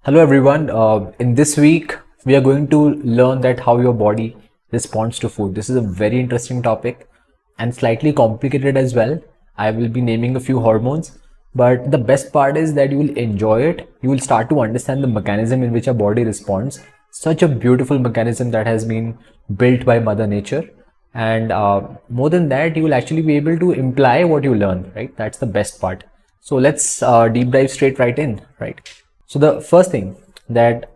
Hello everyone. In this week, we are going to learn that how your body responds to food. This is a very interesting topic and slightly complicated as well. I will be naming a few hormones, but the best part is that you will enjoy it. You will start to understand the mechanism in which our body responds. Such a beautiful mechanism that has been built by Mother Nature. And more than that, you will actually be able to imply what you learn, right? That's the best part. So let's deep dive straight right in, right? So the first thing that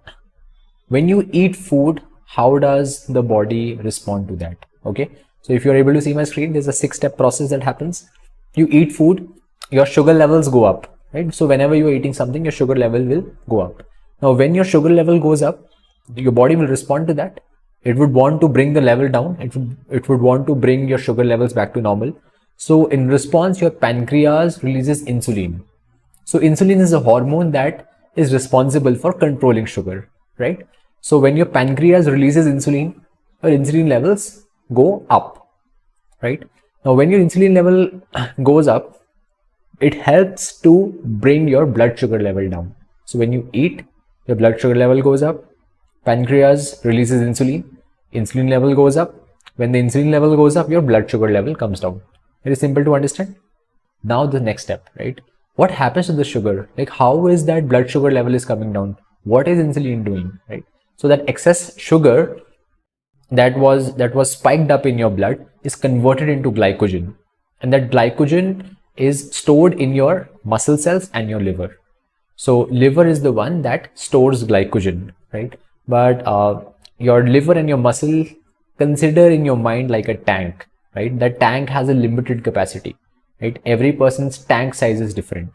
when you eat food, how does the body respond to that? Okay. So if you're able to see my screen, there's a 6-step process that happens. You eat food, your sugar levels go up, right? So whenever you're eating something, your sugar level will go up. Now, when your sugar level goes up, your body will respond to that. It would want to bring the level down. It would want to bring your sugar levels back to normal. So in response, your pancreas releases insulin. So insulin is a hormone that is responsible for controlling sugar, right? So when your pancreas releases insulin, your insulin levels go up, right? Now when your insulin level goes up, it helps to bring your blood sugar level down. So when you eat, your blood sugar level goes up, pancreas releases insulin, insulin level goes up. When the insulin level goes up, your blood sugar level comes down. Very simple to understand. Now the next step, right? What happens to the sugar? Like how is that blood sugar level is coming down? What is insulin doing, right? So that excess sugar that was spiked up in your blood is converted into glycogen, and that glycogen is stored in your muscle cells and your liver. So liver is the one that stores glycogen, right? But your liver and your muscle, consider in your mind like a tank, right? That tank has a limited capacity, right? Every person's tank size is different.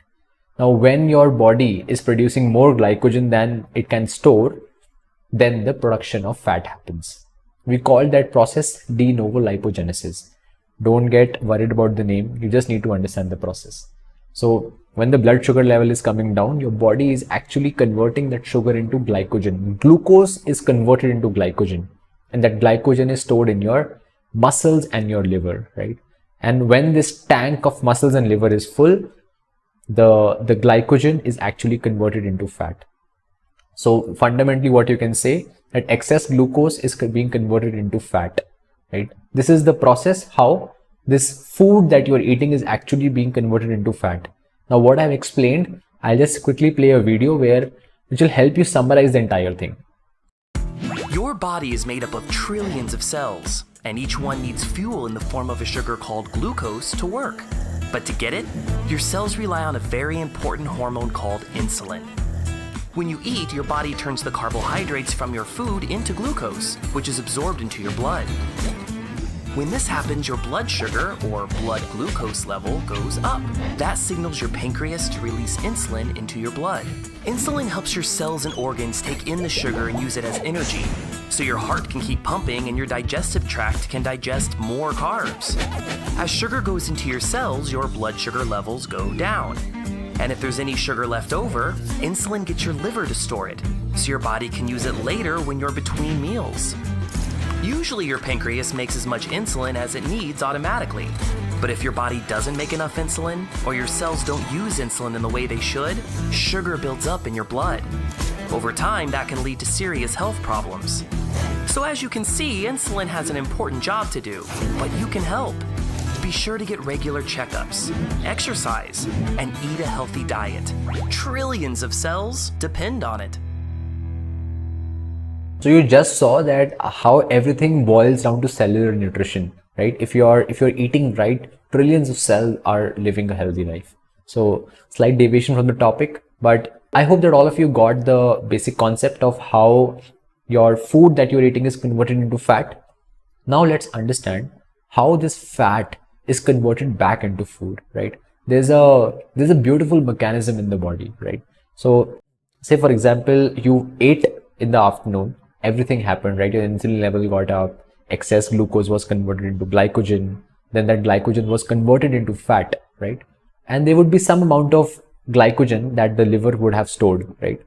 Now, when your body is producing more glycogen than it can store, then the production of fat happens. We call that process de novo lipogenesis. Don't get worried about the name. You just need to understand the process. So when the blood sugar level is coming down, your body is actually converting that sugar into glycogen. Glucose is converted into glycogen, and that glycogen is stored in your muscles and your liver, right? And when this tank of muscles and liver is full, the glycogen is actually converted into fat. So fundamentally what you can say, that excess glucose is being converted into fat, right? This is the process how this food that you're eating is actually being converted into fat. Now what I've explained, I'll just quickly play a video which will help you summarize the entire thing. Your body is made up of trillions of cells, and each one needs fuel in the form of a sugar called glucose to work. But to get it, your cells rely on a very important hormone called insulin. When you eat, your body turns the carbohydrates from your food into glucose, which is absorbed into your blood. When this happens, your blood sugar, or blood glucose level, goes up. That signals your pancreas to release insulin into your blood. Insulin helps your cells and organs take in the sugar and use it as energy, so your heart can keep pumping and your digestive tract can digest more carbs. As sugar goes into your cells, your blood sugar levels go down. And if there's any sugar left over, insulin gets your liver to store it, so your body can use it later when you're between meals. Usually your pancreas makes as much insulin as it needs automatically. But if your body doesn't make enough insulin, or your cells don't use insulin in the way they should, sugar builds up in your blood. Over time, that can lead to serious health problems. So as you can see, insulin has an important job to do, but you can help. Be sure to get regular checkups, exercise, and eat a healthy diet. Trillions of cells depend on it. So you just saw that how everything boils down to cellular nutrition, right? If you're eating right, trillions of cells are living a healthy life. So slight deviation from the topic, but I hope that all of you got the basic concept of how your food that you're eating is converted into fat. Now let's understand how this fat is converted back into food, right? There's a beautiful mechanism in the body, right? So say for example, you ate in the afternoon, everything happened, right? Your insulin level got up, excess glucose was converted into glycogen, then that glycogen was converted into fat, right? And there would be some amount of glycogen that the liver would have stored, right?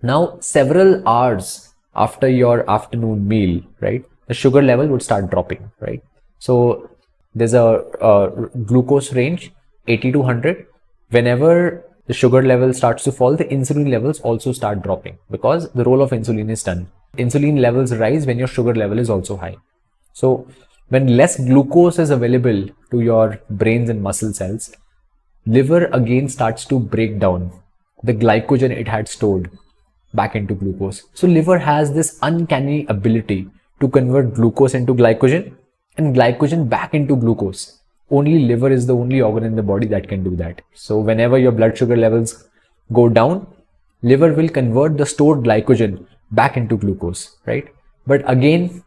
Now, several hours after your afternoon meal, right, the sugar level would start dropping, right? So there's a glucose range 80 to 100. Whenever the sugar level starts to fall, the insulin levels also start dropping because the role of insulin is done. Insulin levels rise when your sugar level is also high. So when less glucose is available to your brains and muscle cells, liver again starts to break down the glycogen it had stored back into glucose. So liver has this uncanny ability to convert glucose into glycogen and glycogen back into glucose. Only liver is the only organ in the body that can do that. So whenever your blood sugar levels go down, liver will convert the stored glycogen back into glucose, right? But again,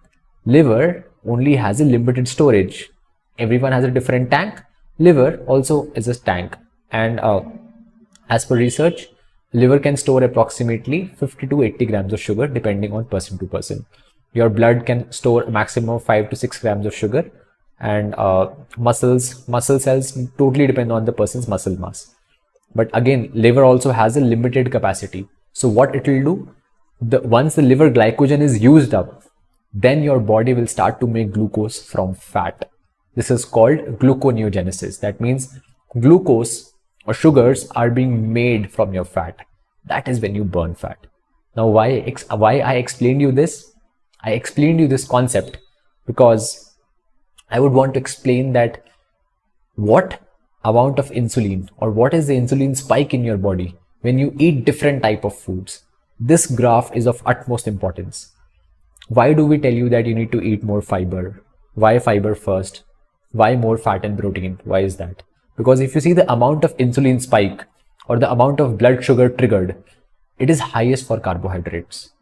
liver only has a limited storage. Everyone has a different tank. Liver also is a tank, and as per research, liver can store approximately 50 to 80 grams of sugar depending on person to person. Your blood can store a maximum of 5 to 6 grams of sugar, and muscle cells totally depend on the person's muscle mass. But again, liver also has a limited capacity. So what it will do, once the liver glycogen is used up, then your body will start to make glucose from fat. This is called gluconeogenesis. That means glucose or sugars are being made from your fat. That is when you burn fat. Now, why I explained you this? I explained you this concept because I would want to explain that what amount of insulin or what is the insulin spike in your body when you eat different type of foods. This graph is of utmost importance. Why do we tell you that you need to eat more fiber? Why fiber first? Why more fat and protein? Why is that? Because if you see the amount of insulin spike or the amount of blood sugar triggered, it is highest for carbohydrates,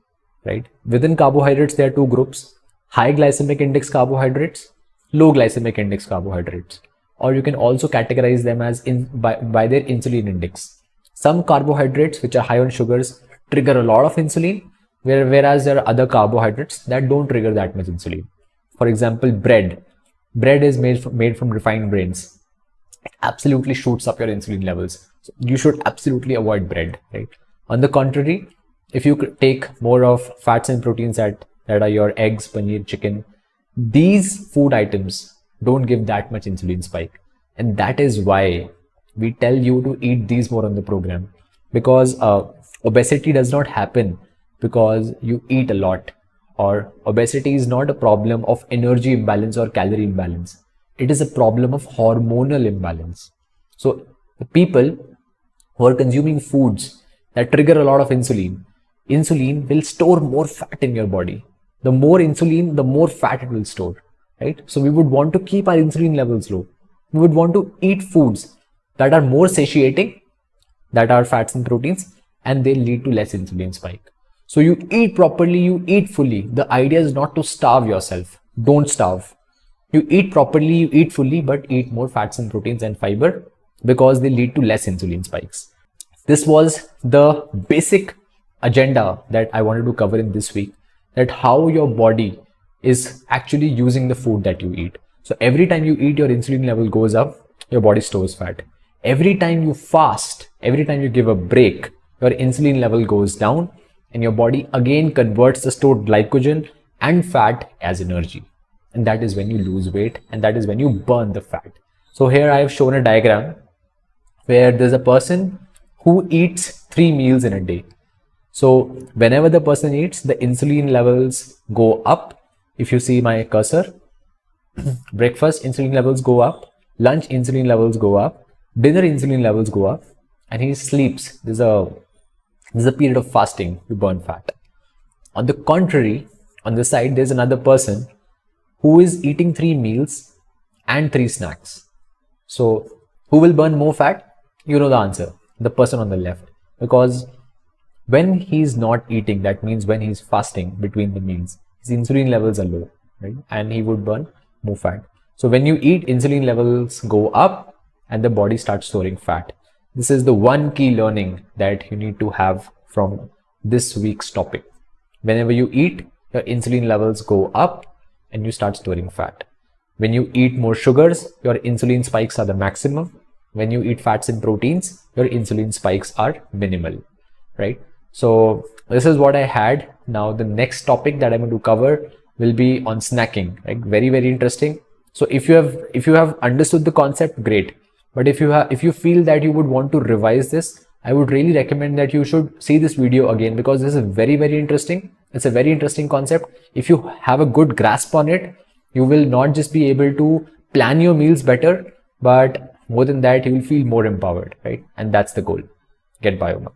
right? Within carbohydrates, there are two groups: high glycemic index carbohydrates, low glycemic index carbohydrates, or you can also categorize them as by their insulin index. Some carbohydrates which are high on sugars trigger a lot of insulin, whereas there are other carbohydrates that don't trigger that much insulin. For example, bread. Bread is made from refined grains. It absolutely shoots up your insulin levels. So you should absolutely avoid bread, right? On the contrary, if you take more of fats and proteins that are your eggs, paneer, chicken, these food items don't give that much insulin spike. And that is why we tell you to eat these more on the program, because obesity does not happen because you eat a lot, or obesity is not a problem of energy imbalance or calorie imbalance. It is a problem of hormonal imbalance. So the people who are consuming foods that trigger a lot of insulin will store more fat in your body. The more insulin, the more fat it will store, right? So we would want to keep our insulin levels low. We would want to eat foods that are more satiating, that are fats and proteins, and they lead to less insulin spike. So you eat properly, you eat fully. The idea is not to starve yourself. Don't starve. You eat properly, you eat fully, but eat more fats and proteins and fiber because they lead to less insulin spikes. This was the basic agenda that I wanted to cover in this week, that how your body is actually using the food that you eat. So every time you eat, your insulin level goes up, your body stores fat. Every time you fast, every time you give a break, your insulin level goes down and your body again converts the stored glycogen and fat as energy. And that is when you lose weight, and that is when you burn the fat. So here I have shown a diagram where there's a person who eats 3 meals in a day. So whenever the person eats, the insulin levels go up. If you see my cursor, breakfast insulin levels go up, lunch insulin levels go up, dinner insulin levels go up, and he sleeps. There's a period of fasting to burn fat. On the contrary, on the side, there's another person who is eating 3 meals and 3 snacks. So who will burn more fat? You know the answer, the person on the left. Because when he's not eating, that means when he's fasting between the meals, his insulin levels are low, right? And he would burn more fat. So when you eat, insulin levels go up and the body starts storing fat. This is the one key learning that you need to have from this week's topic. Whenever you eat, your insulin levels go up and you start storing fat. When you eat more sugars, your insulin spikes are the maximum. When you eat fats and proteins, your insulin spikes are minimal, right? So this is what I had. Now the next topic that I'm going to cover will be on snacking, right? Very, very interesting. So if you have understood the concept, great. But if you feel that you would want to revise this, I would really recommend that you should see this video again, because this is very, very interesting. It's a very interesting concept. If you have a good grasp on it, you will not just be able to plan your meals better, but more than that, you will feel more empowered, right? And that's the goal. Get Bioma.